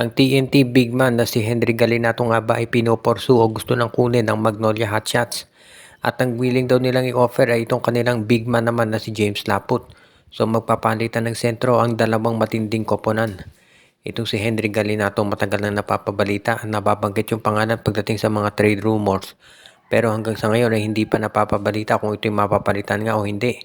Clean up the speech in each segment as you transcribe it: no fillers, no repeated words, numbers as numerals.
Ang TNT big man na si Henry Galinato nga ba ay pinoporsu o gusto ng kunin ng Magnolia Hotshots. At ang willing daw nilang i-offer ay itong kanilang big man naman na si James Laput. So magpapalitan ng sentro ang dalawang matinding koponan. Itong si Henry Galinato matagal na napapabalita at nababanggit yung pangalan pagdating sa mga trade rumors. Pero hanggang sa ngayon ay hindi pa napapabalita kung ito'y mapapalitan nga o hindi.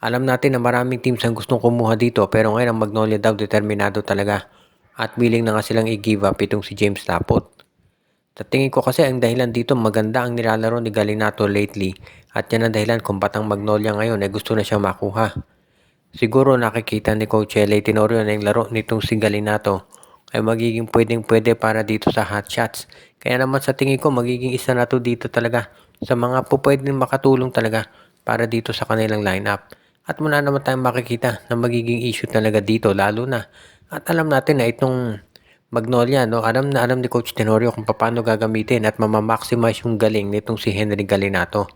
Alam natin na maraming teams ang gustong kumuha dito pero ngayon ang Magnolia daw determinado talaga at willing na nga silang i-give up itong si James Laput. Sa tingin ko kasi ang dahilan dito maganda ang nilalaro ni Galinato lately at yan ang dahilan kung ba't ang Magnolia ngayon ay gusto na siyang makuha. Siguro nakikita ni Coach L.A. Tenorio na yung laro nitong si Galinato ay magiging pwedeng-pwede para dito sa Hotshots. Kaya naman sa tingin ko magiging isa na to dito talaga sa mga pwedeng makatulong talaga para dito sa kanilang lineup. At muna naman tayong makikita na magiging issue talaga dito lalo na. At alam natin na itong Magnolia, no? Alam na alam ni Coach Tenorio kung paano gagamitin at mamamaximize yung galing nitong si Henry Galinato.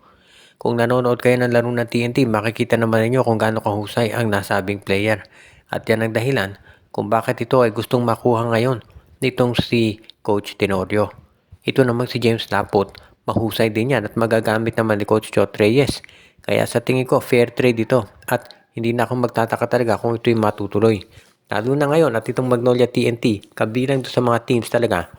Kung nanonood kayo ng laro ng TNT, makikita naman ninyo kung gaano kahusay ang nasabing player. At yan ang dahilan kung bakit ito ay gustong makuha ngayon nitong si Coach Tenorio. Ito naman si James Laput, mahusay din yan at magagamit naman ni Coach Chot Reyes. Kaya sa tingin ko, fair trade ito at hindi na ako magtataka talaga kung ito'y matutuloy. Lalo na ngayon at itong Magnolia TNT, kabilang sa mga teams talaga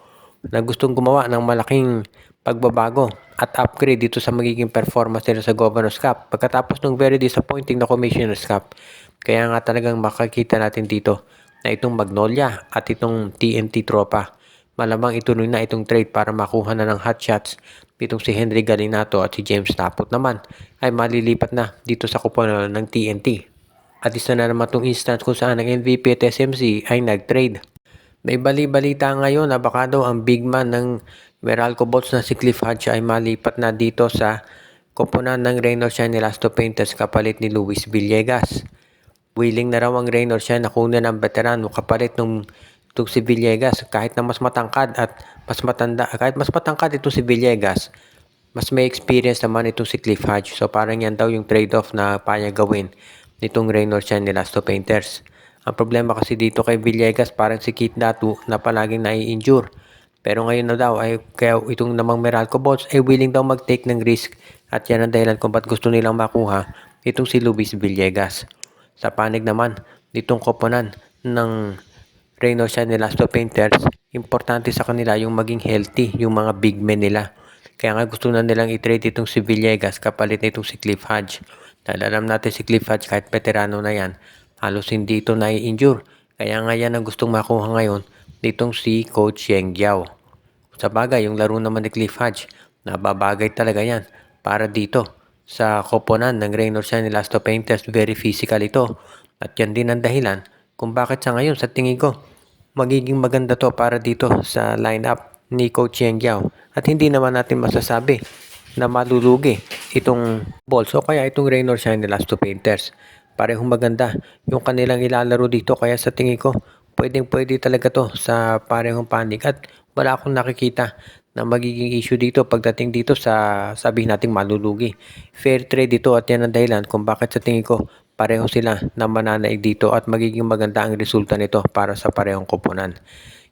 na gustong gumawa ng malaking pagbabago at upgrade dito sa magiging performance nila sa Governor's Cup pagkatapos ng very disappointing na Commissioner's Cup. Kaya nga talagang makikita natin dito na itong Magnolia at itong TNT tropa malamang ituloy na itong trade para makuha na ng hotshots itong si Henry Galinato at si James Laput naman ay malilipat na dito sa kuponan ng TNT. At isa na naman itong instance kung saan ang MVP at SMC ay nag-trade. May bali-balita ngayon na baka daw ang big man ng Meralco Bolts na si Cliff Hodge ay malipat na dito sa koponan ng Raynor Shine Elasto Painters kapalit ni Luis Villegas. Willing na raw ang Raynor Shine na kunin ang veterano kapalit ng itong si Villegas kahit na mas matangkad at mas matanda. Kahit mas matangkad itong si Villegas, mas may experience naman itong si Cliff Hodge. So parang yan daw yung trade-off na payag gawin nitong Raynor Shine Elasto Painters. Ang problema kasi dito kay Villegas parang si Kit Datu na palaging nai-injure. Pero ngayon na daw ay kaya itong namang Meralco Bolts ay willing daw mag-take ng risk at yan ang dahilan kung ba't gusto nilang makuha itong si Luis Villegas. Sa panig naman nitong koponan ng Raynor Shine Elasto Painters, importante sa kanila yung maging healthy yung mga big men nila. Kaya nga gusto na nilang i-trade itong si Villegas kapalit nitong si Cliff Hodge. Dahil alam natin si Cliff Hodge kahit veterano na yan, halos hindi ito nai-injure. Kaya nga yan ang gustong makuha ngayon nitong si Coach Yeng Giao. Sa bagay, yung laro naman ni Cliff Hodge, nababagay talaga yan para dito sa koponan ng Raynor Shine Elasto Painters. Very physical ito. At yan din ang dahilan kung bakit sa ngayon sa tingin ko magiging maganda to para dito sa lineup ni Coach Yeng Giao. At hindi naman natin masasabi na malulugi itong Bolts o kaya itong Raynor Shine Elasto Painters. Parehong maganda yung kanilang ilalaro dito kaya sa tingin ko pwedeng-pwede talaga to sa parehong panig at wala akong nakikita na magiging issue dito pagdating dito sa sabihin nating malulugi. Fair trade dito at yan ang dahilan kung bakit sa tingin ko pareho sila na mananaig dito at magiging maganda ang resulta nito para sa parehong koponan.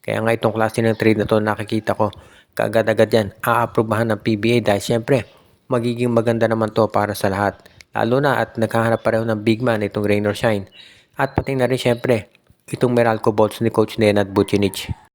Kaya nga itong klase ng trade na to nakikita ko kaagad-agad yan aaprubahan ng PBA dahil syempre magiging maganda naman to para sa lahat. Lalo na at naghahanap pareho ng big man itong Raynor Shine. At pati na rin syempre itong Meralco Bolts ni Coach Nenad Vucinic.